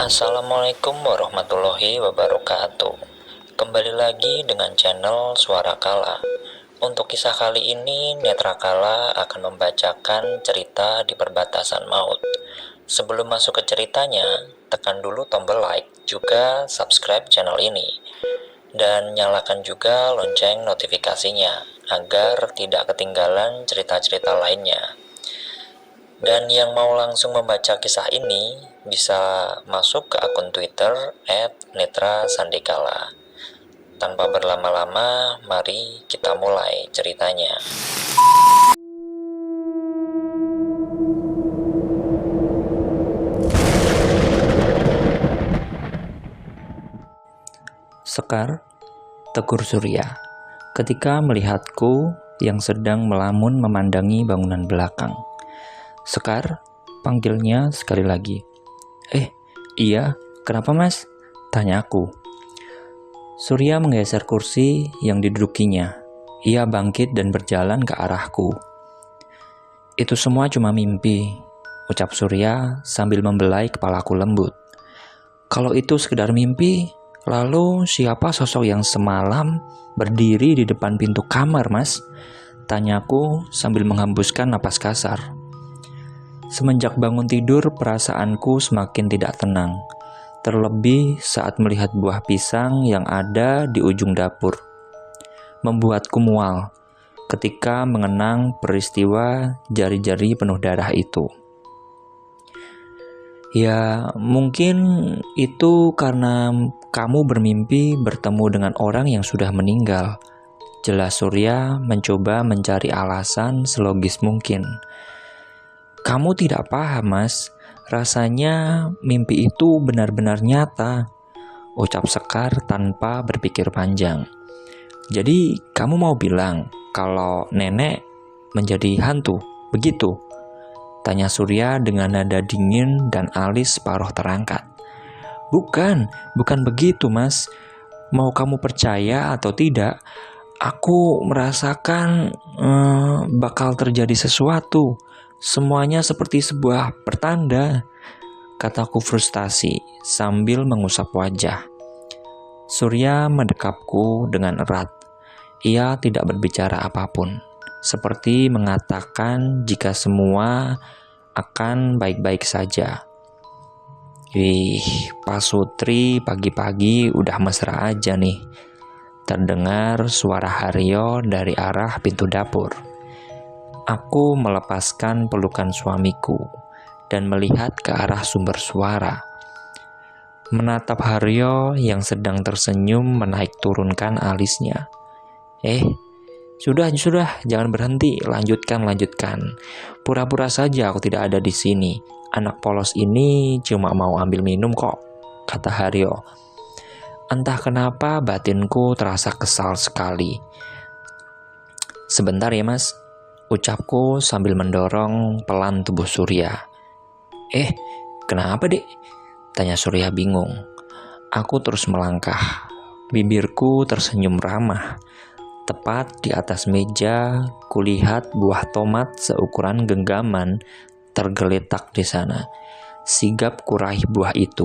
Assalamualaikum warahmatullahi wabarakatuh. Kembali lagi dengan channel Suara Kala. Untuk kisah kali ini, Netra Kala akan membacakan cerita di perbatasan maut. Sebelum masuk ke ceritanya, tekan dulu tombol like, juga subscribe channel ini. Dan nyalakan juga lonceng notifikasinya, agar tidak ketinggalan cerita-cerita lainnya. Dan yang mau langsung membaca kisah ini bisa masuk ke akun Twitter @netrasandikala. Tanpa berlama-lama, mari kita mulai ceritanya. Sekar, tegur Surya, ketika melihatku yang sedang melamun memandangi bangunan belakang. Sekar, panggilnya sekali lagi. Iya, kenapa mas? Tanyaku. Surya menggeser kursi yang didudukinya. Ia bangkit dan berjalan ke arahku. Itu semua cuma mimpi, ucap Surya sambil membelai kepalaku lembut. Kalau itu sekedar mimpi, lalu siapa sosok yang semalam berdiri di depan pintu kamar, mas? Tanyaku sambil menghembuskan napas kasar. Semenjak bangun tidur, perasaanku semakin tidak tenang. Terlebih saat melihat buah pisang yang ada di ujung dapur. Membuatku mual ketika mengenang peristiwa jari-jari penuh darah itu. Ya, mungkin itu karena kamu bermimpi bertemu dengan orang yang sudah meninggal. Jelas Surya mencoba mencari alasan selogis mungkin. Kamu tidak paham, mas. Rasanya mimpi itu benar-benar nyata, ucap Sekar tanpa berpikir panjang. Jadi kamu mau bilang kalau nenek menjadi hantu, begitu? Tanya Surya dengan nada dingin dan alis separuh terangkat. Bukan begitu, mas. Mau kamu percaya atau tidak, aku merasakan bakal terjadi sesuatu. Semuanya seperti sebuah pertanda, kataku frustasi sambil mengusap wajah. Surya mendekapku dengan erat. Ia tidak berbicara apapun, seperti mengatakan jika semua akan baik-baik saja. Pak Sutri pagi-pagi udah mesra aja nih. Terdengar suara Haryo dari arah pintu dapur. Aku melepaskan pelukan suamiku dan melihat ke arah sumber suara. Menatap Haryo yang sedang tersenyum menaik turunkan alisnya. Sudah, jangan berhenti, lanjutkan. Pura-pura saja aku tidak ada di sini. Anak polos ini cuma mau ambil minum kok, kata Haryo. Entah kenapa batinku terasa kesal sekali. Sebentar ya mas, ucapku sambil mendorong pelan tubuh Surya. Kenapa dek? Tanya Surya bingung. Aku terus melangkah. Bibirku tersenyum ramah. Tepat di atas meja, kulihat buah tomat seukuran genggaman tergeletak di sana. Sigap kuraih buah itu.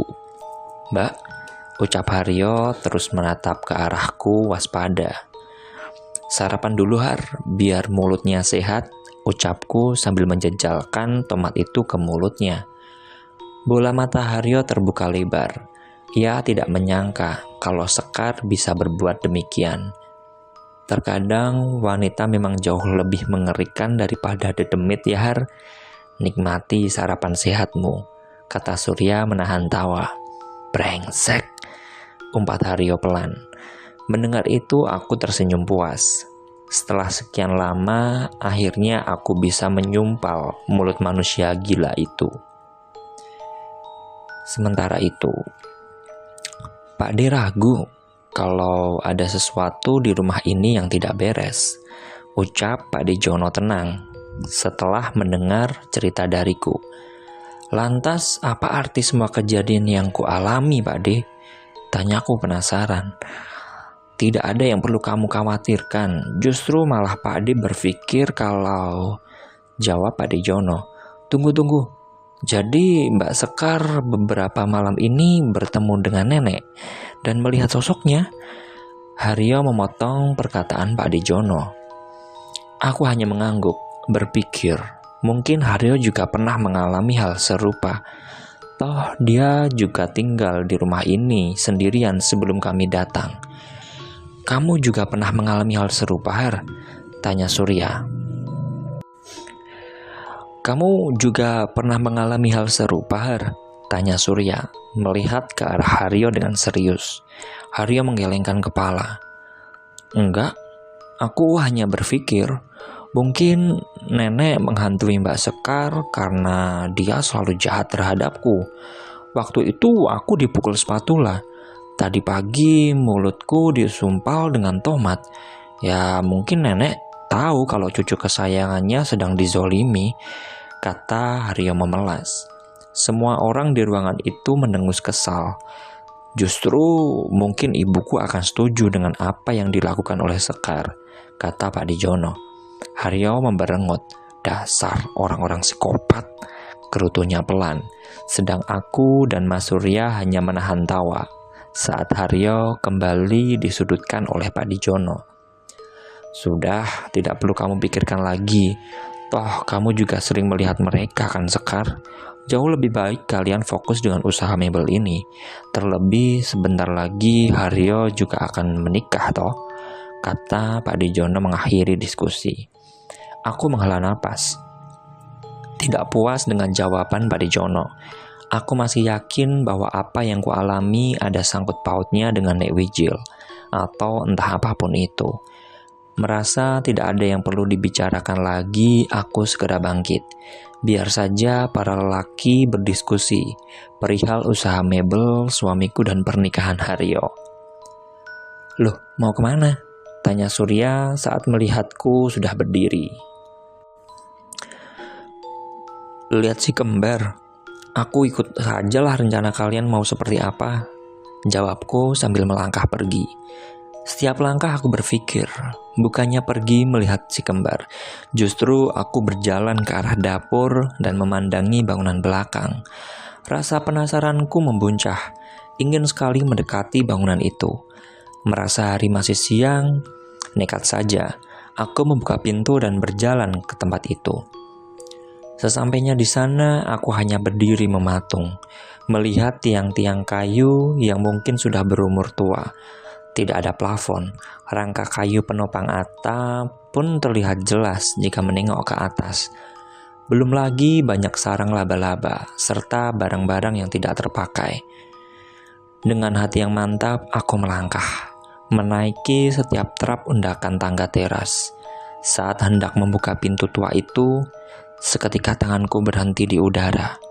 Mbak, ucap Haryo terus menatap ke arahku waspada. Sarapan dulu Har, biar mulutnya sehat, ucapku sambil menjejalkan tomat itu ke mulutnya. Bola mata Haryo terbuka lebar. Ia tidak menyangka kalau Sekar bisa berbuat demikian. Terkadang wanita memang jauh lebih mengerikan daripada dedemit ya Har. Nikmati sarapan sehatmu, kata Surya menahan tawa. Brengsek, umpat Haryo pelan. Mendengar itu aku tersenyum puas. Setelah sekian lama, akhirnya aku bisa menyumpal mulut manusia gila itu. Sementara itu, Pak D ragu kalau ada sesuatu di rumah ini yang tidak beres, ucap Pak D Jono tenang setelah mendengar cerita dariku. Lantas apa arti semua kejadian yang kualami Pak D? Tanyaku penasaran. Tidak ada yang perlu kamu khawatirkan, justru malah Pak D berpikir kalau... Jawab Pak D Jono. Tunggu, Jadi Mbak Sekar beberapa malam ini bertemu dengan nenek dan melihat sosoknya. Haryo memotong perkataan Pak Dijono. Aku hanya mengangguk, berpikir, mungkin Haryo juga pernah mengalami hal serupa. Toh dia juga tinggal di rumah ini sendirian sebelum kami datang. Kamu juga pernah mengalami hal serupa, Har? Tanya Surya. Kamu juga pernah mengalami hal serupa, Har? Tanya Surya, melihat ke arah Haryo dengan serius. Haryo menggelengkan kepala. Enggak, aku hanya berpikir, mungkin nenek menghantui Mbak Sekar karena dia selalu jahat terhadapku. Waktu itu aku dipukul spatula. Tadi pagi mulutku disumpal dengan tomat. Ya mungkin nenek tahu kalau cucu kesayangannya sedang dizolimi, kata Haryo memelas. Semua orang di ruangan itu mendengus kesal. Justru mungkin ibuku akan setuju dengan apa yang dilakukan oleh Sekar, kata Pak Dijono. Haryo memberengut, dasar orang-orang psikopat, gerutunya pelan. Sedang aku dan Mas Surya hanya menahan tawa saat Haryo kembali disudutkan oleh Pak Dijono. Sudah, tidak perlu kamu pikirkan lagi. Toh kamu juga sering melihat mereka kan Sekar. Jauh lebih baik kalian fokus dengan usaha mebel ini. Terlebih sebentar lagi Haryo juga akan menikah toh, kata Pak Dijono mengakhiri diskusi. Aku menghela napas. Tidak puas dengan jawaban Pak Dijono. Aku masih yakin bahwa apa yang kualami ada sangkut pautnya dengan Nek Wijil atau entah apapun itu. Merasa tidak ada yang perlu dibicarakan lagi, aku segera bangkit. Biar saja para lelaki berdiskusi perihal usaha mebel suamiku dan pernikahan Haryo. Loh, mau kemana? Tanya Surya saat melihatku sudah berdiri. Lihat si kembar. Aku ikut sajalah rencana kalian mau seperti apa. Jawabku sambil melangkah pergi. Setiap langkah aku berpikir, bukannya pergi melihat si kembar. Justru aku berjalan ke arah dapur dan memandangi bangunan belakang. Rasa penasaranku membuncah, ingin sekali mendekati bangunan itu. Merasa hari masih siang, nekat saja, aku membuka pintu dan berjalan ke tempat itu. Sesampainya di sana, aku hanya berdiri mematung, melihat tiang-tiang kayu yang mungkin sudah berumur tua. Tidak ada plafon, rangka kayu penopang atap pun terlihat jelas jika menengok ke atas. Belum lagi banyak sarang laba-laba, serta barang-barang yang tidak terpakai. Dengan hati yang mantap, aku melangkah, menaiki setiap trap undakan tangga teras. Saat hendak membuka pintu tua itu, seketika tanganku berhenti di udara.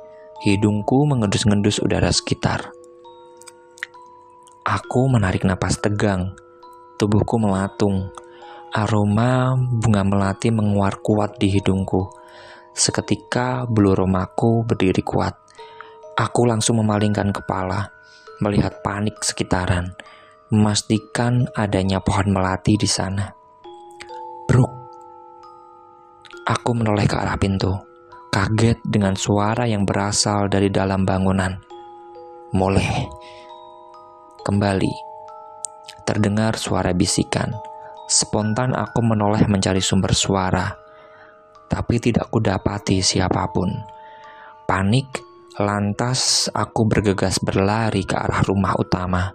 Hidungku mengendus-ngendus udara sekitar. Aku menarik napas tegang, tubuhku melatung. Aroma bunga melati menguar kuat di hidungku. Seketika bulu romaku berdiri kuat. Aku langsung memalingkan kepala, melihat panik sekitaran, memastikan adanya pohon melati di sana. Bruk! Aku menoleh ke arah pintu, kaget dengan suara yang berasal dari dalam bangunan. Moleh! Kembali, terdengar suara bisikan. Spontan aku menoleh mencari sumber suara, tapi tidak kudapati siapapun. Panik, lantas aku bergegas berlari ke arah rumah utama.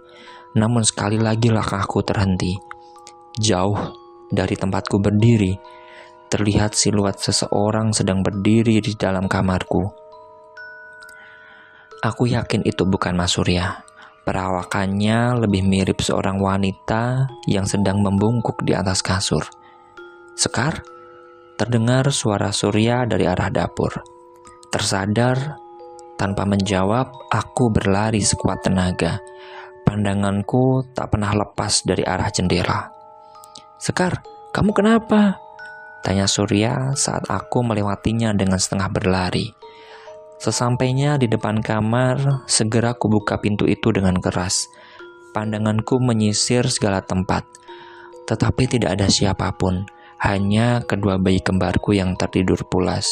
Namun sekali lagi langkahku terhenti. Jauh dari tempatku berdiri, terlihat siluet seseorang sedang berdiri di dalam kamarku. Aku yakin itu bukan Mas Surya. Perawakannya lebih mirip seorang wanita yang sedang membungkuk di atas kasur. Sekar, terdengar suara Surya dari arah dapur. Tersadar, tanpa menjawab, aku berlari sekuat tenaga. Pandanganku tak pernah lepas dari arah jendela. Sekar, kamu kenapa? Tanya Surya saat aku melewatinya dengan setengah berlari. Sesampainya di depan kamar, segera kubuka pintu itu dengan keras. Pandanganku menyisir segala tempat, tetapi tidak ada siapapun, hanya kedua bayi kembarku yang tertidur pulas.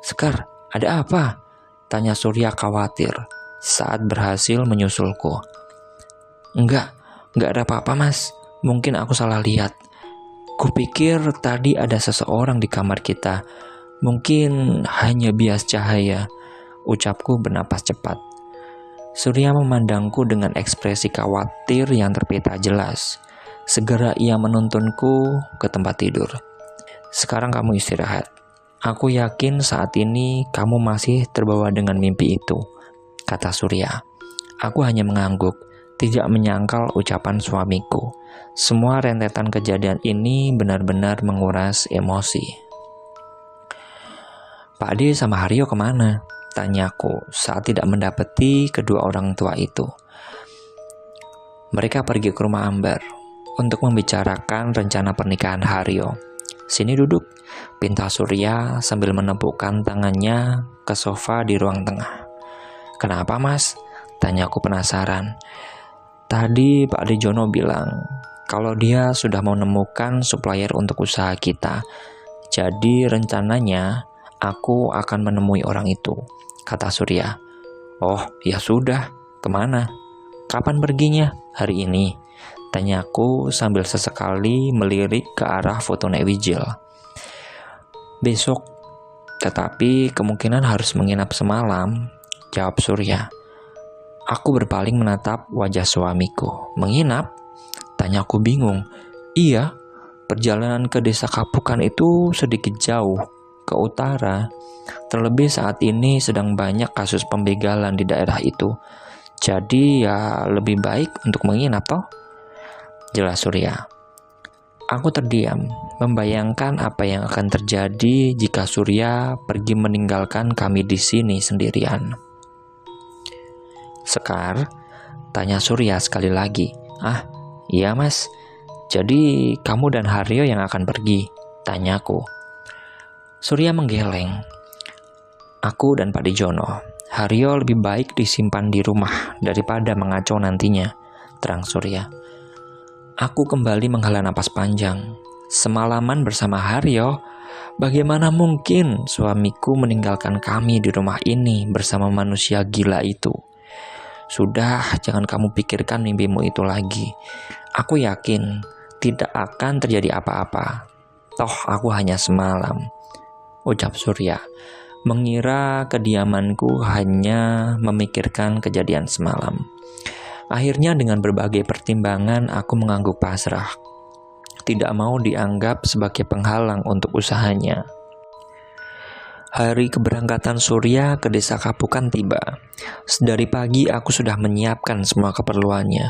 Sekar, ada apa? Tanya Surya khawatir saat berhasil menyusulku. Enggak ada apa-apa mas, mungkin aku salah lihat. Kupikir tadi ada seseorang di kamar kita, mungkin hanya bias cahaya, ucapku bernapas cepat. Surya memandangku dengan ekspresi khawatir yang terpeta jelas. Segera ia menuntunku ke tempat tidur. Sekarang kamu istirahat. Aku yakin saat ini kamu masih terbawa dengan mimpi itu, kata Surya. Aku hanya mengangguk, tidak menyangkal ucapan suamiku. Semua rentetan kejadian ini benar-benar menguras emosi. Pak Ade sama Haryo kemana? Tanyaku saat tidak mendapati kedua orang tua itu. Mereka pergi ke rumah Ambar untuk membicarakan rencana pernikahan Haryo. Sini duduk, pinta Surya sambil menepukkan tangannya ke sofa di ruang tengah. Kenapa mas? Tanyaku penasaran. Tadi Pak Ade Jono bilang kalau dia sudah menemukan supplier untuk usaha kita. Jadi rencananya aku akan menemui orang itu, kata Surya. Oh ya sudah, kemana? Kapan perginya? Hari ini, tanyaku sambil sesekali melirik ke arah foto Nek Wijil. Besok, tetapi kemungkinan harus menginap semalam, jawab Surya. Aku berpaling menatap wajah suamiku. Menginap? Tanyaku bingung. Iya, perjalanan ke desa Kapukan itu sedikit jauh, ke utara. Terlebih saat ini sedang banyak kasus pembegalan di daerah itu. Jadi ya lebih baik untuk menginap toh, jelas Surya. Aku terdiam, membayangkan apa yang akan terjadi jika Surya pergi meninggalkan kami di sini sendirian. Sekar, tanya Surya sekali lagi. Ah, iya mas, jadi kamu dan Haryo yang akan pergi, tanyaku. Surya menggeleng. Aku dan Pak Dijono. Haryo lebih baik disimpan di rumah daripada mengacau nantinya, terang Surya. Aku kembali menghela napas panjang. Semalaman bersama Haryo, bagaimana mungkin suamiku meninggalkan kami di rumah ini bersama manusia gila itu? Sudah, jangan kamu pikirkan mimpimu itu lagi. Aku yakin tidak akan terjadi apa-apa. Toh aku hanya semalam, ucap Surya. Mengira kediamanku hanya memikirkan kejadian semalam. Akhirnya dengan berbagai pertimbangan aku mengangguk pasrah. Tidak mau dianggap sebagai penghalang untuk usahanya. Hari keberangkatan Surya ke desa Kapukan tiba. Dari pagi aku sudah menyiapkan semua keperluannya.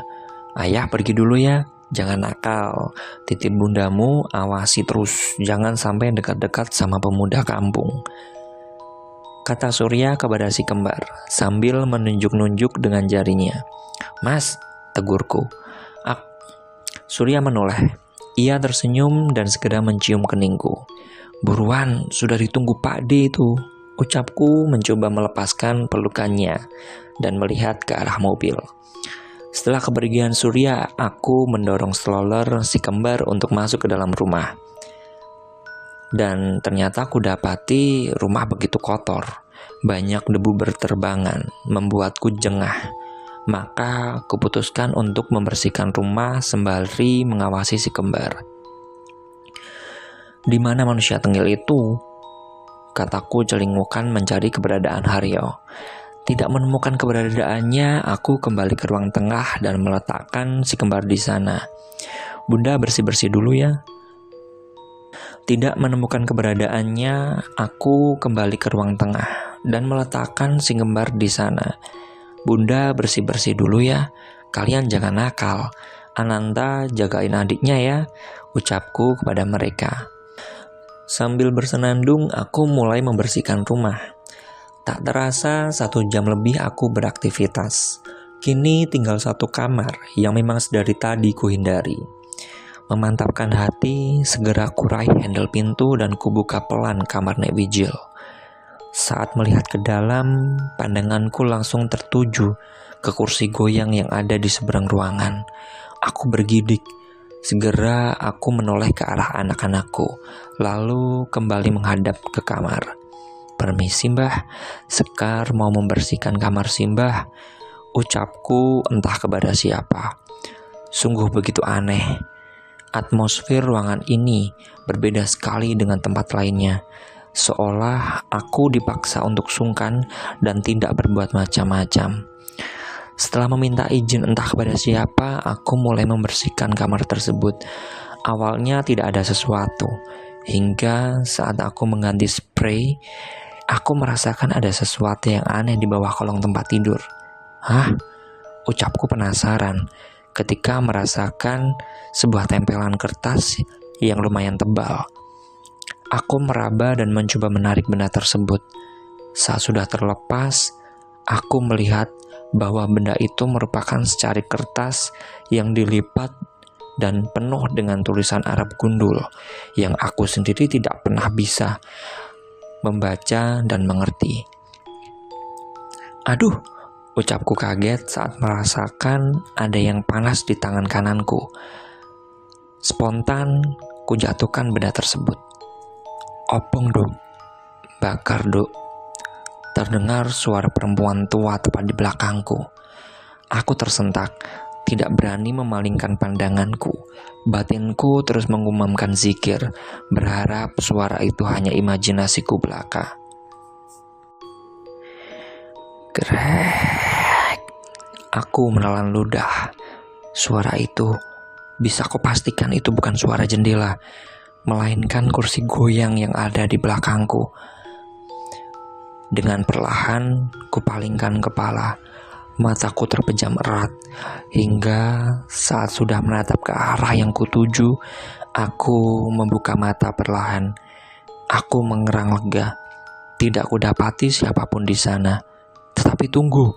Ayah pergi dulu ya, jangan nakal. Titip bundamu, awasi terus. Jangan sampai dekat-dekat sama pemuda kampung, kata Surya kepada si kembar sambil menunjuk-nunjuk dengan jarinya. Mas, tegurku. Surya menoleh. Ia tersenyum dan segera mencium keningku. Buruan, sudah ditunggu Pak D itu, ucapku mencoba melepaskan pelukannya dan melihat ke arah mobil. Setelah kepergian Surya, aku mendorong stroller si kembar untuk masuk ke dalam rumah. Dan ternyata aku dapati rumah begitu kotor. Banyak debu berterbangan, membuatku jengah. Maka kuputuskan untuk membersihkan rumah sembari mengawasi si kembar. Di mana manusia tengil itu? Kataku celingukan mencari keberadaan Haryo. Tidak menemukan keberadaannya, aku kembali ke ruang tengah dan meletakkan si kembar di sana. Bunda bersih-bersih dulu ya. Tidak menemukan keberadaannya, aku kembali ke ruang tengah dan meletakkan si kembar di sana. Bunda bersih-bersih dulu ya, kalian jangan nakal. Ananta jagain adiknya ya, ucapku kepada mereka. Sambil bersenandung, aku mulai membersihkan rumah. Tak terasa 1 jam lebih aku beraktivitas. Kini tinggal 1 kamar yang memang sedari tadi kuhindari. Memantapkan hati, segera kurai handle pintu dan kubuka pelan kamar Nek Wijil. Saat melihat ke dalam, pandanganku langsung tertuju ke kursi goyang yang ada di seberang ruangan. Aku bergidik. Segera aku menoleh ke arah anak-anakku, lalu kembali menghadap ke kamar. "Permisi mbah, Sekar mau membersihkan kamar si mbah," ucapku entah kepada siapa. Sungguh begitu aneh. Atmosfer ruangan ini berbeda sekali dengan tempat lainnya. Seolah aku dipaksa untuk sungkan dan tidak berbuat macam-macam. Setelah meminta izin entah kepada siapa, aku mulai membersihkan kamar tersebut. Awalnya tidak ada sesuatu, hingga saat aku mengganti spray, aku merasakan ada sesuatu yang aneh di bawah kolong tempat tidur. Hah? Ucapku penasaran ketika merasakan sebuah tempelan kertas yang lumayan tebal. Aku meraba dan mencoba menarik benda tersebut. Saat sudah terlepas, aku melihat bahwa benda itu merupakan secari kertas yang dilipat dan penuh dengan tulisan Arab gundul yang aku sendiri tidak pernah bisa membaca dan mengerti. "Aduh," ucapku kaget saat merasakan ada yang panas di tangan kananku. Spontan, ku jatuhkan benda tersebut. "Opong, Duk. Bakar, Duk." Terdengar suara perempuan tua tepat di belakangku. Aku tersentak, tidak berani memalingkan pandanganku. Batinku terus mengumamkan zikir, berharap suara itu hanya imajinasiku belaka. Grek. Aku menelan ludah. Suara itu, bisa kau pastikan itu bukan suara jendela, melainkan kursi goyang yang ada di belakangku. Dengan perlahan, kupalingkan kepala. Mataku terpejam erat, hingga saat sudah menatap ke arah yang kutuju, aku membuka mata perlahan. Aku mengerang lega. Tidak kudapati siapapun di sana. Tetapi tunggu,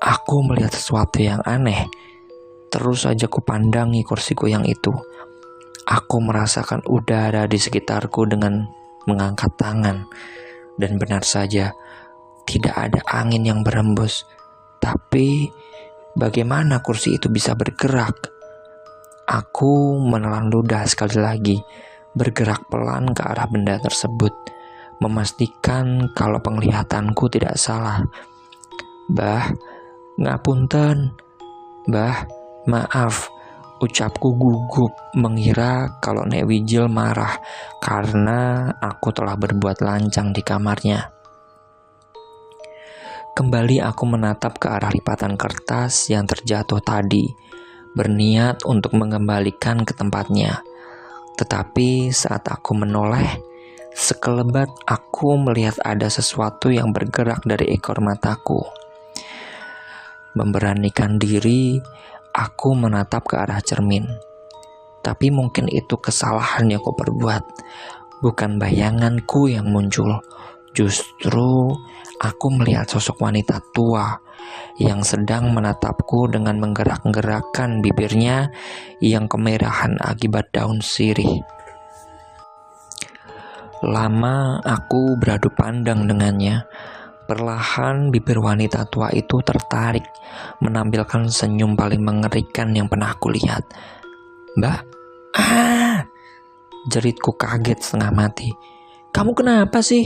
aku melihat sesuatu yang aneh. Terus saja kupandangi kursi goyang itu. Aku merasakan udara di sekitarku dengan mengangkat tangan. Dan benar saja, tidak ada angin yang berembus. Tapi, bagaimana kursi itu bisa bergerak? Aku menelan ludah sekali lagi, bergerak pelan ke arah benda tersebut, memastikan kalau penglihatanku tidak salah. "Bah, ngapunten. Bah, maaf," ucapku gugup mengira kalau Nek Wijil marah karena aku telah berbuat lancang di kamarnya. Kembali aku menatap ke arah lipatan kertas yang terjatuh tadi, berniat untuk mengembalikan ke tempatnya. Tetapi saat aku menoleh, sekelebat aku melihat ada sesuatu yang bergerak dari ekor mataku. Memberanikan diri, aku menatap ke arah cermin. Tapi mungkin itu kesalahan yang aku perbuat, bukan bayanganku yang muncul. Justru aku melihat sosok wanita tua yang sedang menatapku dengan menggerak-gerakkan bibirnya yang kemerahan akibat daun sirih. Lama aku beradu pandang dengannya. Perlahan bibir wanita tua itu tertarik, menampilkan senyum paling mengerikan yang pernah aku lihat. "Mbak, jeritku kaget setengah mati. "Kamu kenapa sih?"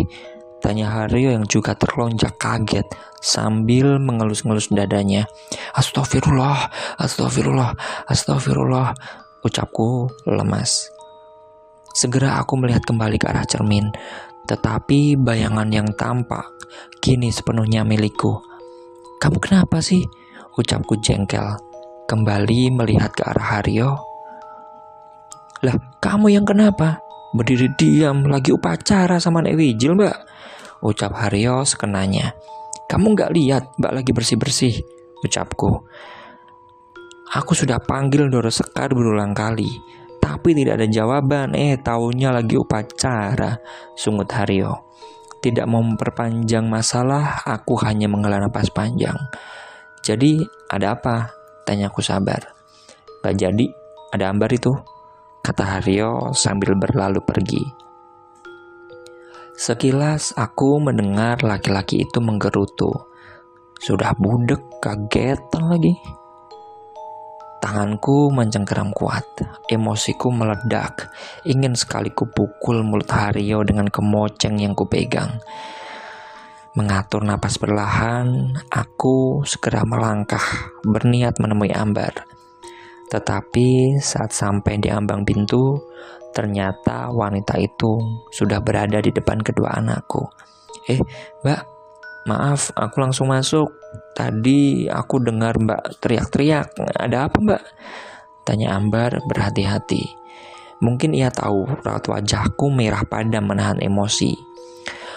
tanya Haryo yang juga terlonjak kaget sambil mengelus-ngelus dadanya. Astagfirullah, astagfirullah," ucapku lemas. Segera aku melihat kembali ke arah cermin, tetapi bayangan yang tampak kini sepenuhnya milikku. "Kamu kenapa sih?" ucapku jengkel, kembali melihat ke arah Haryo. "Lah, kamu yang kenapa? Berdiri diam, lagi upacara sama Nek Wijil, Mbak," ucap Haryo sekenanya. "Kamu gak lihat Mbak lagi bersih-bersih," ucapku. Aku sudah panggil Doro Sekar berulang kali, tapi tidak ada jawaban. Taunya lagi upacara, sungut Haryo. Tidak mau memperpanjang masalah, aku hanya menghela napas panjang. "Jadi, ada apa?" tanyaku sabar. "Gak jadi, ada ambar itu," kata Haryo sambil berlalu pergi. Sekilas aku mendengar laki-laki itu menggerutu. Sudah budek, kagetan lagi. Tanganku mencengkeram kuat, emosiku meledak, ingin sekali kupukul mulut Haryo dengan kemoceng yang kupegang. Mengatur napas perlahan, aku segera melangkah, berniat menemui Ambar. Tetapi saat sampai di ambang pintu, ternyata wanita itu sudah berada di depan kedua anakku. Mbak, maaf, aku langsung masuk. Tadi aku dengar Mbak teriak-teriak. Ada apa, Mbak? Tanya Ambar berhati-hati. Mungkin ia tahu raut wajahku merah padam menahan emosi.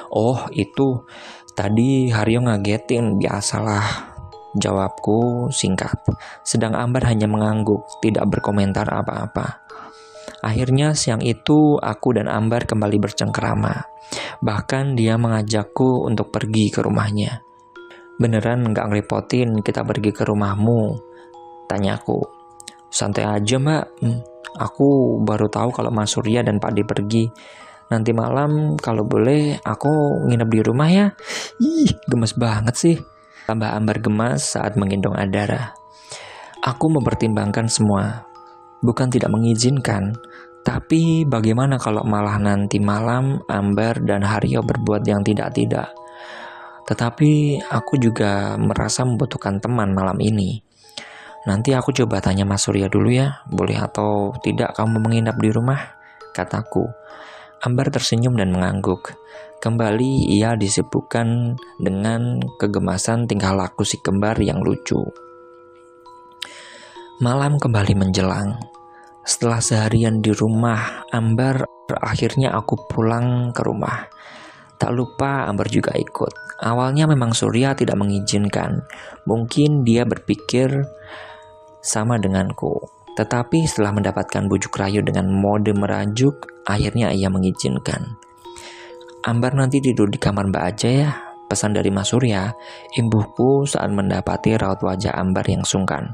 Oh, itu tadi Haryo ngagetin, biasalah. Jawabku singkat. Sedang Ambar hanya mengangguk, tidak berkomentar apa-apa. Akhirnya siang itu aku dan Ambar kembali bercengkerama. Bahkan dia mengajakku untuk pergi ke rumahnya. Beneran gak ngerepotin kita pergi ke rumahmu? Tanyaku. Santai aja Mbak, aku baru tahu kalau Mas Surya dan Pak D pergi. Nanti malam kalau boleh aku nginep di rumah ya. Ih, gemes banget sih. Tambah Ambar gemas saat menggendong Adara. Aku mempertimbangkan semua. Bukan tidak mengizinkan, tapi bagaimana kalau malah nanti malam Ambar dan Haryo berbuat yang tidak-tidak. Tetapi aku juga merasa membutuhkan teman malam ini. Nanti aku coba tanya Mas Surya dulu ya, boleh atau tidak kamu menginap di rumah? Kataku. Ambar tersenyum dan mengangguk. Kembali ia disibukkan dengan kegemasan tingkah laku si kembar yang lucu. Malam kembali menjelang. Setelah seharian di rumah Ambar, akhirnya aku pulang ke rumah. Tak lupa Ambar juga ikut. Awalnya memang Surya tidak mengizinkan. Mungkin dia berpikir sama denganku. Tetapi setelah mendapatkan bujuk rayu dengan mode merajuk, akhirnya ia mengizinkan. Ambar nanti tidur di kamar Mbak aja ya, pesan dari Mas Surya, imbuhku saat mendapati raut wajah Ambar yang sungkan.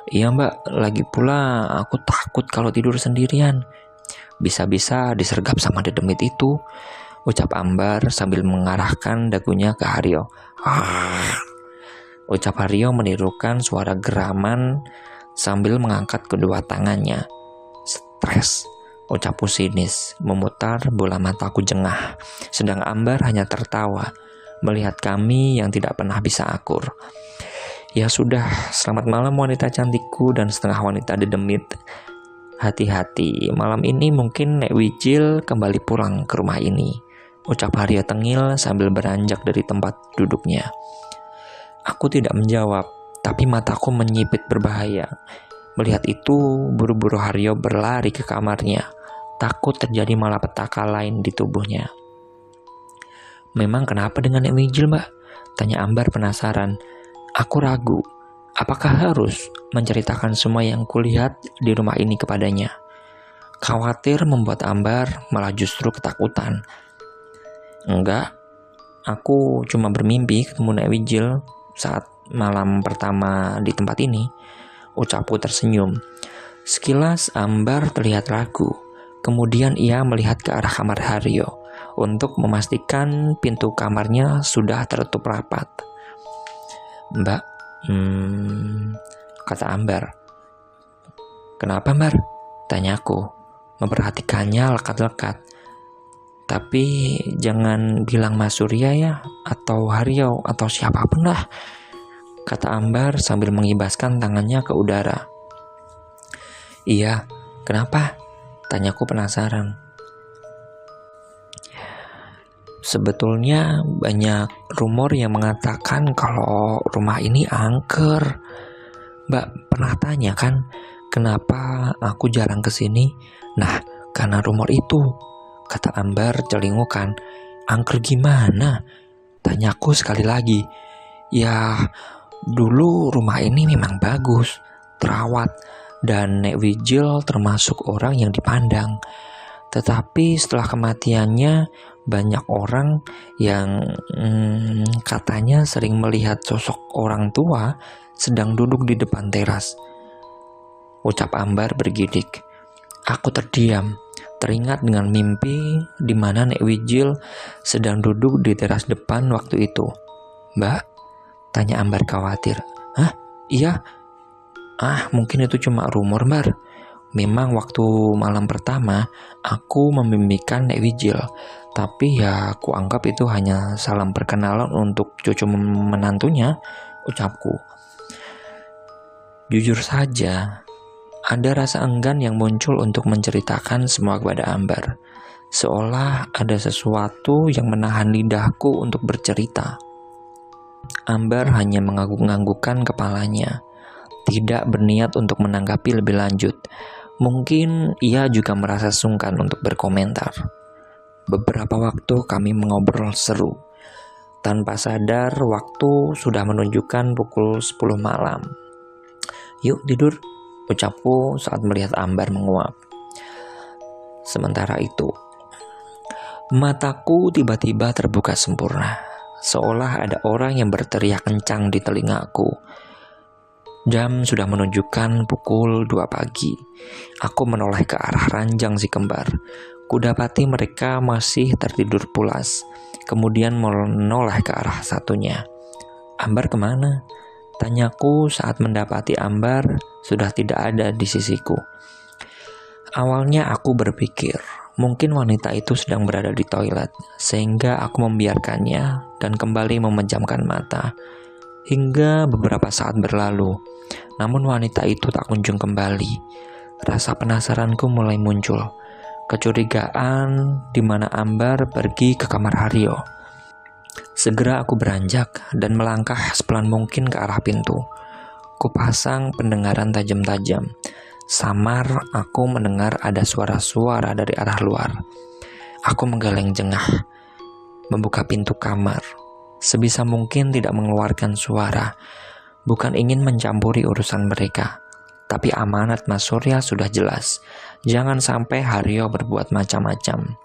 Iya Mbak, lagi pula aku takut kalau tidur sendirian. Bisa-bisa disergap sama dedemit itu, ucap Ambar sambil mengarahkan dagunya ke Haryo. Ucap Haryo menirukan suara geraman sambil mengangkat kedua tangannya. Stres, ucapku sinis, memutar bola mataku jengah. Sedang Ambar hanya tertawa, melihat kami yang tidak pernah bisa akur. Ya sudah, selamat malam wanita cantikku dan setengah wanita dedemit. Hati-hati, malam ini mungkin Nek Wijil kembali pulang ke rumah ini, ucap Haryo tengil sambil beranjak dari tempat duduknya. Aku tidak menjawab, tapi mataku menyipit berbahaya. Melihat itu, buru-buru Haryo berlari ke kamarnya. Takut terjadi malapetaka lain di tubuhnya. Memang kenapa dengan Nek Wijil, Mbak? Tanya Ambar penasaran. Aku ragu, apakah harus menceritakan semua yang kulihat di rumah ini kepadanya? Khawatir membuat Ambar malah justru ketakutan. Enggak, aku cuma bermimpi ketemu Nek Wijil saat malam pertama di tempat ini, ucapku tersenyum. Sekilas Ambar terlihat ragu. Kemudian ia melihat ke arah kamar Haryo untuk memastikan pintu kamarnya sudah tertutup rapat. Mbak, kata Ambar. Kenapa Ambar? Tanyaku, memperhatikannya lekat-lekat. Tapi jangan bilang Mas Surya ya, atau Haryo, atau siapapun lah, kata Ambar sambil mengibaskan tangannya ke udara. Iya, kenapa? Tanyaku penasaran. Sebetulnya banyak rumor yang mengatakan kalau rumah ini angker. Mbak pernah tanya kan, kenapa aku jarang kesini? Nah, karena rumor itu, kata Ambar celingukan. Angker gimana? Tanyaku sekali lagi. Ya, dulu rumah ini memang bagus, terawat, dan Nek Wijil termasuk orang yang dipandang. Tetapi setelah kematiannya, banyak orang yang katanya sering melihat sosok orang tua sedang duduk di depan teras, ucap Ambar bergidik. Aku terdiam, teringat dengan mimpi di mana Nek Wijil sedang duduk di teras depan waktu itu. Mbak, tanya Ambar khawatir. Hah? Iya? Mungkin itu cuma rumor, Bar, Memang waktu malam pertama aku memimpikan Nek Wijil, tapi ya aku anggap itu hanya salam perkenalan untuk cucu menantunya, ucapku. Jujur saja, ada rasa enggan yang muncul untuk menceritakan semua kepada Ambar. Seolah ada sesuatu yang menahan lidahku untuk bercerita. Ambar hanya mengangguk-anggukkan kepalanya, tidak berniat untuk menanggapi lebih lanjut. Mungkin ia juga merasa sungkan untuk berkomentar. Beberapa waktu kami mengobrol seru. Tanpa sadar, waktu sudah menunjukkan pukul 10 malam. "Yuk tidur," ucapku saat melihat Ambar menguap. Sementara itu, mataku tiba-tiba terbuka sempurna, seolah ada orang yang berteriak kencang di telingaku. Jam sudah menunjukkan pukul 2 pagi. Aku menoleh ke arah ranjang si kembar. Kudapati mereka masih tertidur pulas. Kemudian menoleh ke arah satunya. "Ambar kemana?" tanyaku saat mendapati Ambar sudah tidak ada di sisiku. Awalnya aku berpikir, mungkin wanita itu sedang berada di toilet, sehingga aku membiarkannya dan kembali memejamkan mata. Hingga beberapa saat berlalu, namun wanita itu tak kunjung kembali. Rasa penasaranku mulai muncul. Kecurigaan di mana Ambar pergi ke kamar Haryo. Segera aku beranjak dan melangkah sepelan mungkin ke arah pintu. Kupasang pendengaran tajam-tajam. Samar aku mendengar ada suara-suara dari arah luar. Aku menggeleng jengah, membuka pintu kamar. Sebisa mungkin tidak mengeluarkan suara. Bukan ingin mencampuri urusan mereka, tapi amanat Mas Surya sudah jelas. Jangan sampai Haryo berbuat macam-macam.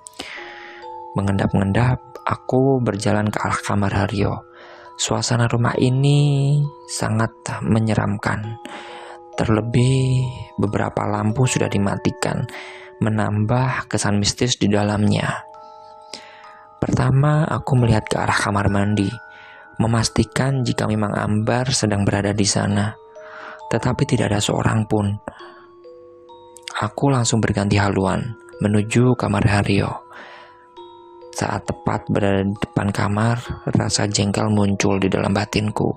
Mengendap-endap, aku berjalan ke arah kamar Haryo. Suasana rumah ini sangat menyeramkan. Terlebih beberapa lampu sudah dimatikan, menambah kesan mistis di dalamnya. Pertama, aku melihat ke arah kamar mandi, memastikan jika memang Ambar sedang berada di sana. Tetapi tidak ada seorang pun. Aku langsung berganti haluan, menuju kamar Haryo. Saat tepat berada di depan kamar, rasa jengkel muncul di dalam batinku.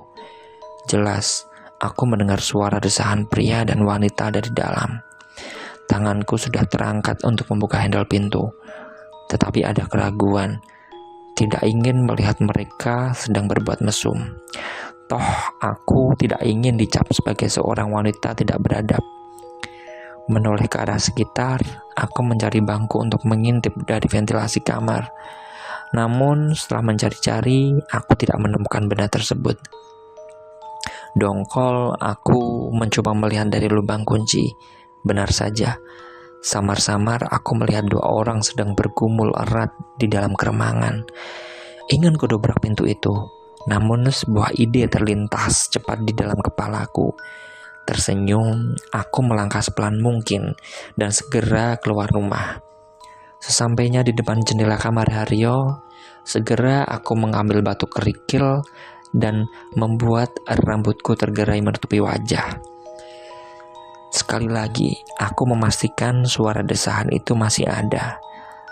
Jelas, aku mendengar suara desahan pria dan wanita dari dalam. Tanganku sudah terangkat untuk membuka handle pintu, tetapi ada keraguan. Tidak ingin melihat mereka sedang berbuat mesum. Toh, aku tidak ingin dicap sebagai seorang wanita tidak beradab. Menoleh ke arah sekitar, aku mencari bangku untuk mengintip dari ventilasi kamar. Namun, setelah mencari-cari, aku tidak menemukan benda tersebut. Dongkol, aku mencoba melihat dari lubang kunci. Benar saja, samar-samar aku melihat 2 orang sedang bergumul erat di dalam keremangan. Ingin kudobrak pintu itu, namun sebuah ide terlintas cepat di dalam kepalaku. Tersenyum, aku melangkah sepelan mungkin dan segera keluar rumah. Sesampainya di depan jendela kamar Haryo, segera aku mengambil batu kerikil dan membuat rambutku tergerai menutupi wajah. Sekali lagi, aku memastikan suara desahan itu masih ada.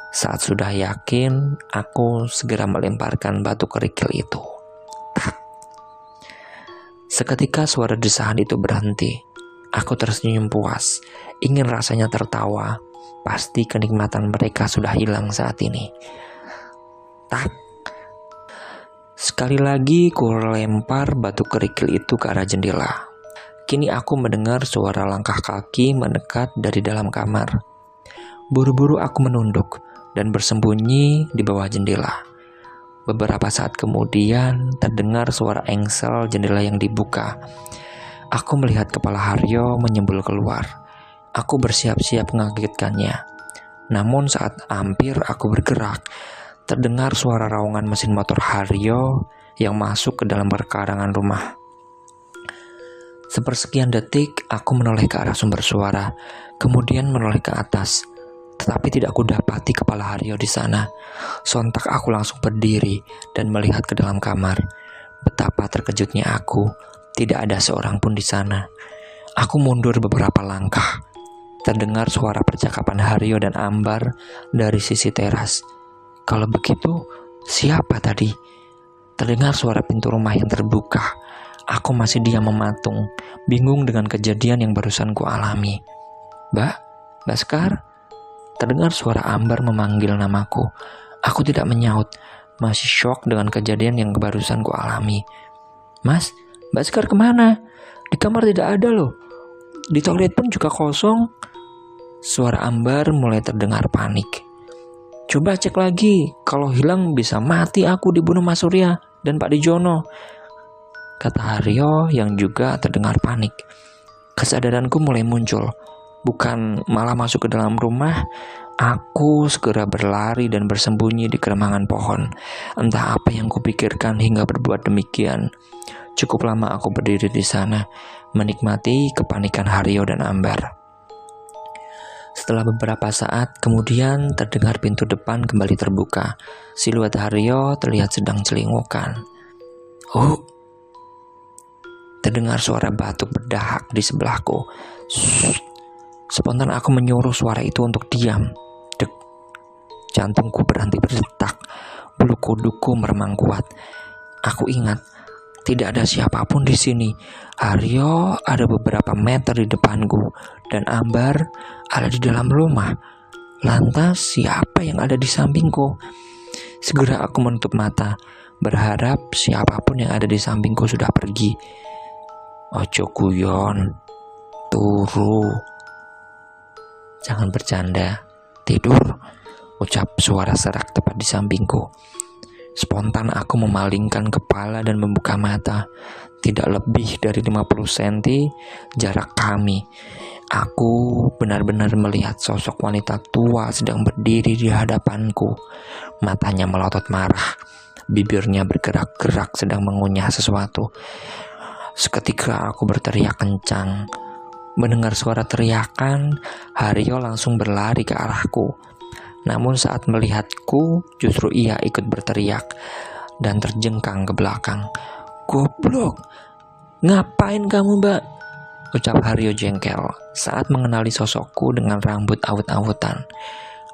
Saat sudah yakin, aku segera melemparkan batu kerikil itu. Tak. Seketika suara desahan itu berhenti. Aku tersenyum puas, ingin rasanya tertawa. Pasti kenikmatan mereka sudah hilang saat ini. Tak. Sekali lagi ku lempar batu kerikil itu ke arah jendela. Kini aku mendengar suara langkah kaki mendekat dari dalam kamar. Buru-buru aku menunduk dan bersembunyi di bawah jendela. Beberapa saat kemudian terdengar suara engsel jendela yang dibuka. Aku melihat kepala Haryo menyembul keluar. Aku bersiap-siap mengagetkannya. Namun saat hampir aku bergerak, terdengar suara raungan mesin motor Haryo yang masuk ke dalam perkarangan rumah. Sepersekian detik, aku menoleh ke arah sumber suara, kemudian menoleh ke atas. Tetapi tidak kudapati kepala Haryo di sana. Sontak aku langsung berdiri dan melihat ke dalam kamar. Betapa terkejutnya aku, tidak ada seorang pun di sana. Aku mundur beberapa langkah. Terdengar suara percakapan Haryo dan Ambar dari sisi teras. Kalau begitu, siapa tadi? Terdengar suara pintu rumah yang terbuka. Aku masih diam mematung, bingung dengan kejadian yang barusan ku alami. Mbak Sekar? Terdengar suara Ambar memanggil namaku. Aku tidak menyaut, masih shock dengan kejadian yang barusan ku alami. Mas, Mbak Sekar kemana? Di kamar tidak ada loh. Di toilet pun juga kosong. Suara Ambar mulai terdengar panik. Coba cek lagi, kalau hilang bisa mati aku dibunuh Mas Surya dan Pak Dijono, kata Haryo yang juga terdengar panik. Kesadaranku mulai muncul, bukan malah masuk ke dalam rumah. Aku segera berlari dan bersembunyi di keremangan pohon. Entah apa yang kupikirkan hingga berbuat demikian. Cukup lama aku berdiri di sana, menikmati kepanikan Haryo dan Ambar. Setelah beberapa saat kemudian terdengar pintu depan kembali terbuka. Siluet Haryo terlihat sedang celingukan. Terdengar suara batuk berdahak di sebelahku. Spontan aku menyuruh suara itu untuk diam. Dek. Jantungku berhenti berdetak. Bulu kuduku meremang kuat. Aku ingat, tidak ada siapapun di sini. Haryo ada beberapa meter di depanku dan Ambar ada di dalam rumah. Lantas siapa yang ada di sampingku? Segera aku menutup mata, berharap siapapun yang ada di sampingku sudah pergi. Ojo guyon, turu. Jangan bercanda, tidur, ucap suara serak tepat di sampingku. Spontan aku memalingkan kepala dan membuka mata. Tidak lebih dari 50 cm jarak kami. Aku benar-benar melihat sosok wanita tua sedang berdiri di hadapanku. Matanya melotot marah. Bibirnya bergerak-gerak sedang mengunyah sesuatu. Seketika aku berteriak kencang. Mendengar suara teriakan, Haryo langsung berlari ke arahku. Namun saat melihatku, justru ia ikut berteriak dan terjengkang ke belakang. Goblok, ngapain kamu mbak? Ucap Haryo jengkel saat mengenali sosokku dengan rambut awut-awutan.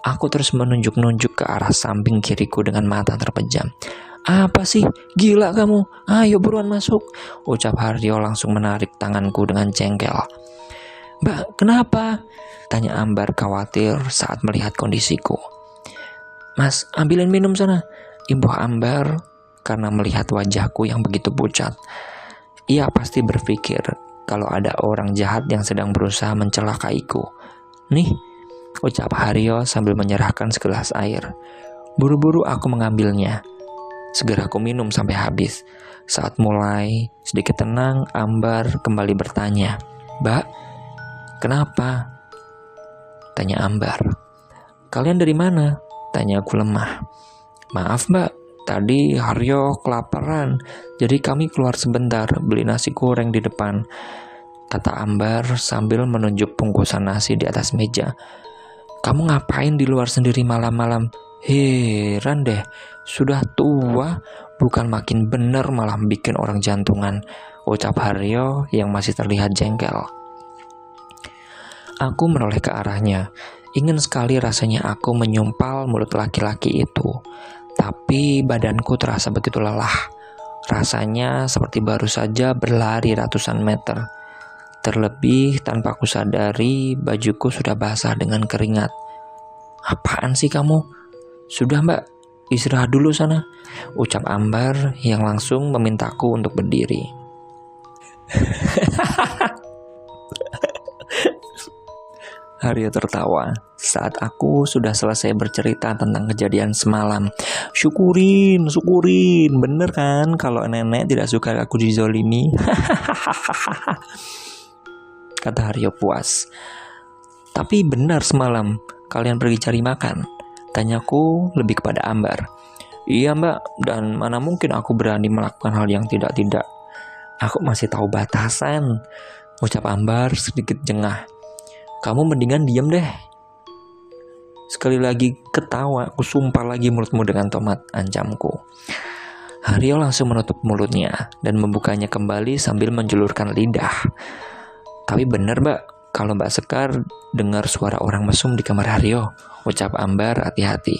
Aku terus menunjuk-nunjuk ke arah samping kiriku dengan mata terpejam. Apa sih? Gila kamu? Ayo buruan masuk. Ucap Haryo langsung menarik tanganku dengan jengkel. Mbak, kenapa? Tanya Ambar khawatir saat melihat kondisiku. Mas, ambilin minum sana, imbuh Ambar karena melihat wajahku yang begitu pucat. Ia pasti berpikir kalau ada orang jahat yang sedang berusaha mencelakaiku. Nih, ucap Haryo sambil menyerahkan segelas air. Buru-buru aku mengambilnya. Segera aku minum sampai habis. Saat mulai sedikit tenang, Ambar kembali bertanya. Mbak, kenapa? Tanya Ambar. Kalian dari mana? Tanya aku lemah. Maaf mbak, tadi Haryo kelaparan, jadi kami keluar sebentar beli nasi goreng di depan, kata Ambar sambil menunjuk bungkusan nasi di atas meja. Kamu ngapain di luar sendiri malam-malam? Heran deh, sudah tua, bukan makin bener malah bikin orang jantungan, ucap Haryo yang masih terlihat jengkel. Aku menoleh ke arahnya. Ingin sekali rasanya aku menyumpal mulut laki-laki itu. Tapi badanku terasa begitu lelah. Rasanya seperti baru saja berlari ratusan meter. Terlebih tanpa aku sadari bajuku sudah basah dengan keringat. Apaan sih kamu? Sudah mbak, istirahat dulu sana, ucap Ambar yang langsung memintaku untuk berdiri. Haryo tertawa saat aku sudah selesai bercerita tentang kejadian semalam. Syukurin, bener kan kalau nenek tidak suka aku dizolimi? Kata Haryo puas. Tapi benar semalam kalian pergi cari makan? Tanyaku lebih kepada Ambar. Iya mbak, dan mana mungkin aku berani melakukan hal yang tidak-tidak. Aku masih tahu batasan, ucap Ambar sedikit jengah. Kamu mendingan diam deh. Sekali lagi ketawa, aku sumpah lagi mulutmu dengan tomat, ancamku. Haryo langsung menutup mulutnya dan membukanya kembali sambil menjulurkan lidah. Tapi benar mbak, Kalau Mbak Sekar dengar suara orang mesum di kamar Haryo, ucap Ambar hati-hati.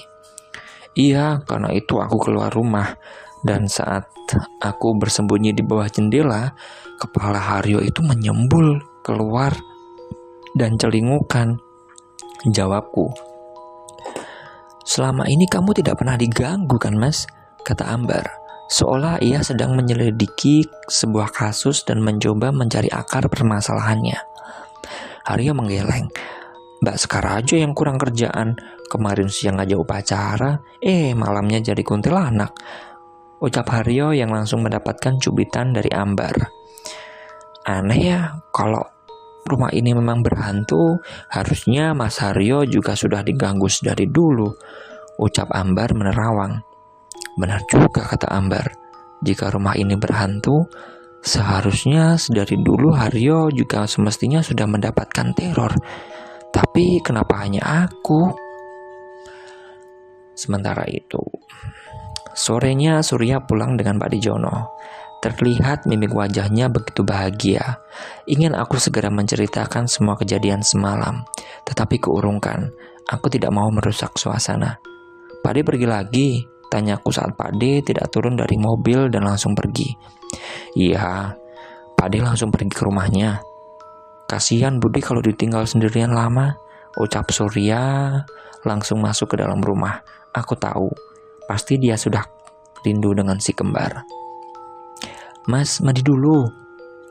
Iya, karena itu aku keluar rumah. Dan saat aku bersembunyi di bawah jendela, kepala Haryo itu menyembul keluar dan celingukan. Jawabku. Selama ini kamu tidak pernah diganggu kan, Mas? Kata Ambar. Seolah ia sedang menyelidiki sebuah kasus dan mencoba mencari akar permasalahannya. Haryo menggeleng. Mbak Sekar aja yang kurang kerjaan. Kemarin siang aja upacara, malamnya jadi kuntilanak. Ucap Haryo yang langsung mendapatkan cubitan dari Ambar. Aneh ya, kalau rumah ini memang berhantu, harusnya Mas Haryo juga sudah diganggu dari dulu. Ucap Ambar menerawang. Benar juga kata Ambar. Jika rumah ini berhantu, seharusnya dari dulu Haryo juga semestinya sudah mendapatkan teror. Tapi kenapa hanya aku? Sementara itu, sorenya Surya pulang dengan Pak Dijono. Terlihat mimik wajahnya begitu bahagia. Ingin aku segera menceritakan semua kejadian semalam, tetapi keurungkan. Aku tidak mau merusak suasana. Pak D pergi lagi, tanyaku saat Pak D tidak turun dari mobil dan langsung pergi. Iya, Pak D langsung pergi ke rumahnya. Kasihan Budi kalau ditinggal sendirian lama, ucap Surya langsung masuk ke dalam rumah. Aku tahu, pasti dia sudah rindu dengan si kembar. Mas, mandi dulu,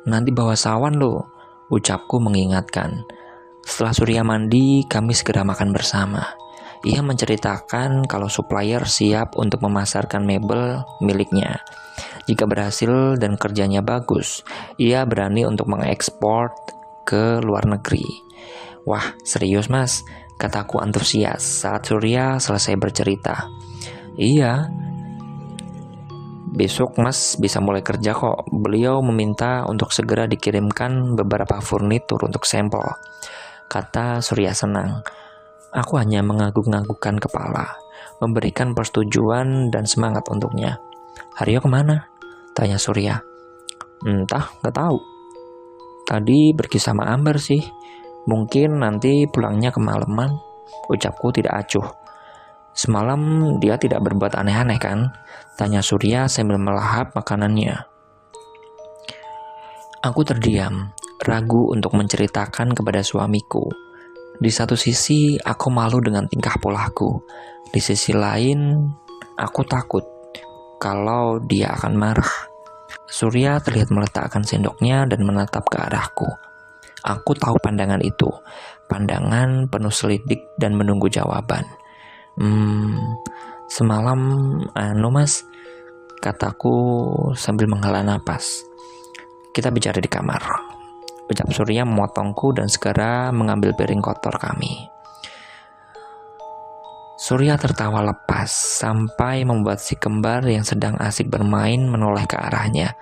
nanti bawa sawan loh, ucapku mengingatkan. Setelah Surya mandi, kami segera makan bersama. Ia menceritakan kalau supplier siap untuk memasarkan mebel miliknya. Jika berhasil dan kerjanya bagus, ia berani untuk mengekspor ke luar negeri. Wah, serius Mas, kataku antusias saat Surya selesai bercerita. Iya, besok Mas bisa mulai kerja kok. Beliau meminta untuk segera dikirimkan beberapa furnitur untuk sampel, kata Surya senang. Aku hanya mengangguk-anggukkan kepala, memberikan persetujuan dan semangat untuknya. Haryo kemana? Tanya Surya. Entah, gak tahu. Tadi pergi sama Ambar sih. Mungkin nanti pulangnya kemalaman, ucapku tidak acuh. Semalam dia tidak berbuat aneh-aneh kan? Tanya Surya sambil melahap makanannya. Aku terdiam, ragu untuk menceritakan kepada suamiku. Di satu sisi, aku malu dengan tingkah polaku. Di sisi lain, aku takut kalau dia akan marah. Surya terlihat meletakkan sendoknya dan menatap ke arahku. Aku tahu pandangan itu, pandangan penuh selidik dan menunggu jawaban. Semalam, Mas, kataku sambil menghela napas. Kita bicara di kamar, ucap Surya memotongku dan segera mengambil piring kotor kami. Surya tertawa lepas sampai membuat si kembar yang sedang asik bermain menoleh ke arahnya.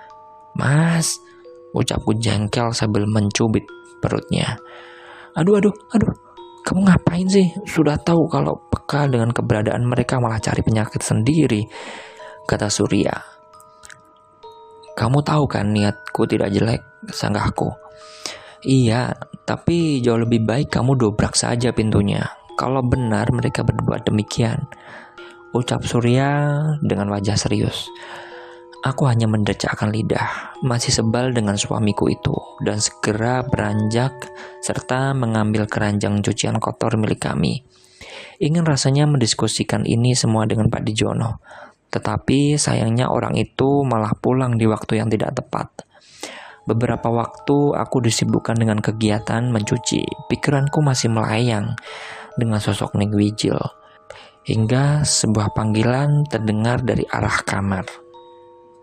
Mas, ucapku jengkel sambil mencubit perutnya. Aduh, kamu ngapain sih? Sudah tahu kalau peka dengan keberadaan mereka malah cari penyakit sendiri, kata Surya. Kamu tahu kan niatku tidak jelek, sanggahku. Iya, tapi jauh lebih baik kamu dobrak saja pintunya. Kalau benar mereka berbuat demikian, ucap Surya dengan wajah serius. Aku hanya mendecakkan lidah, masih sebal dengan suamiku itu, dan segera beranjak serta mengambil keranjang cucian kotor milik kami. Ingin rasanya mendiskusikan ini semua dengan Pak Dijono, tetapi sayangnya orang itu malah pulang di waktu yang tidak tepat. Beberapa waktu aku disibukkan dengan kegiatan mencuci, pikiranku masih melayang dengan sosok Ning Wijil, hingga sebuah panggilan terdengar dari arah kamar.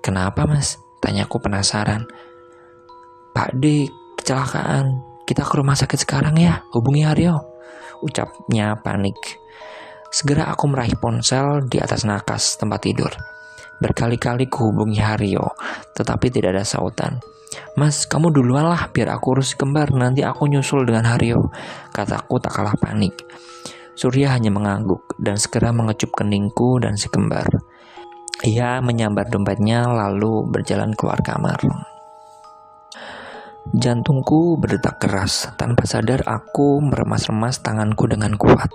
Kenapa Mas? Tanyaku penasaran. Pak D, kecelakaan. Kita ke rumah sakit sekarang ya, hubungi Haryo, ucapnya panik. Segera aku meraih ponsel di atas nakas tempat tidur. Berkali-kali kuhubungi Haryo, tetapi tidak ada sautan. Mas, kamu duluan lah biar aku urus kembar, nanti aku nyusul dengan Haryo, kataku tak kalah panik. Surya hanya mengangguk dan segera mengecup keningku dan si kembar. Ia menyambar dompetnya lalu berjalan keluar kamar. Jantungku berdetak keras. Tanpa sadar aku meremas-remas tanganku dengan kuat.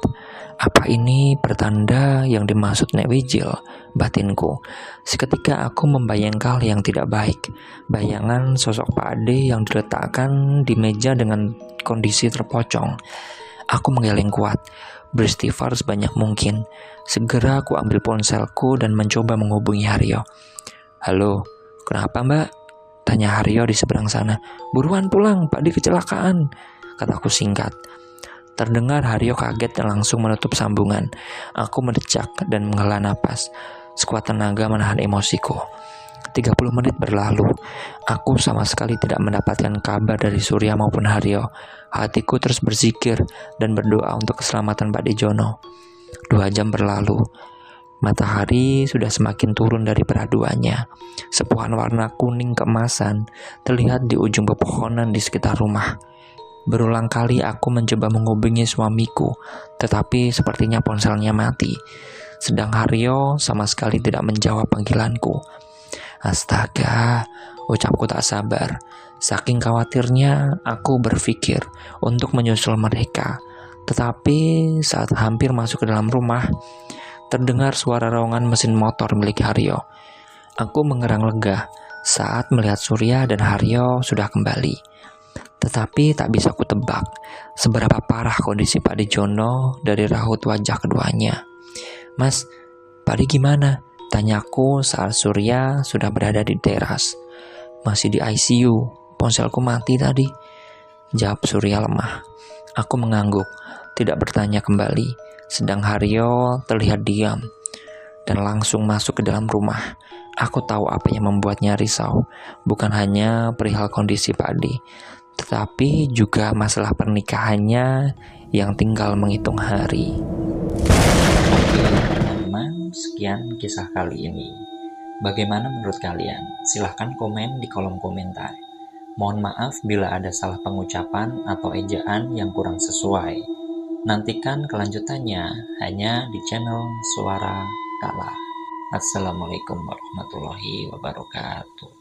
Apa ini pertanda yang dimaksud Nek Wijil? Batinku. Seketika aku membayangkan hal yang tidak baik. Bayangan sosok Pak Ade yang diletakkan di meja dengan kondisi terpocong. Aku menggeleng kuat, beristighfar sebanyak mungkin. Segera aku ambil ponselku dan mencoba menghubungi Haryo. "Halo, kenapa mbak?" tanya Haryo di seberang sana. "Buruan pulang, Pak Ade kecelakaan," kataku singkat. Terdengar Haryo kaget dan langsung menutup sambungan. Aku mendecak dan menghela napas. Sekuat tenaga menahan emosiku. 30 menit berlalu. Aku sama sekali tidak mendapatkan kabar dari Surya maupun Haryo. Hatiku terus berzikir dan berdoa untuk keselamatan Pak Dejono. 2 jam berlalu. Matahari sudah semakin turun dari peraduannya. Sepuhan warna kuning keemasan terlihat di ujung pepohonan di sekitar rumah. Berulang kali aku mencoba menghubungi suamiku, tetapi sepertinya ponselnya mati. Sedang Haryo sama sekali tidak menjawab panggilanku. Astaga, ucapku tak sabar. Saking khawatirnya, aku berpikir untuk menyusul mereka. Tetapi saat hampir masuk ke dalam rumah, terdengar suara raungan mesin motor milik Haryo. Aku mengerang lega saat melihat Surya dan Haryo sudah kembali. Tetapi tak bisa kutebak seberapa parah kondisi Pak Dejono dari raut wajah keduanya. "Mas, Pak De gimana?" tanyaku saat Surya sudah berada di teras. "Masih di ICU, ponselku mati tadi," jawab Surya lemah. Aku mengangguk, tidak bertanya kembali. Sedang Haryo terlihat diam dan langsung masuk ke dalam rumah. Aku tahu apa yang membuatnya risau. Bukan hanya perihal kondisi Pak Ade, tetapi juga masalah pernikahannya yang tinggal menghitung hari. Oke teman-teman, sekian kisah kali ini. Bagaimana menurut kalian? Silahkan komen di kolom komentar. Mohon maaf bila ada salah pengucapan atau ejaan yang kurang sesuai. Nantikan kelanjutannya hanya di channel Suara Kala. Assalamualaikum warahmatullahi wabarakatuh.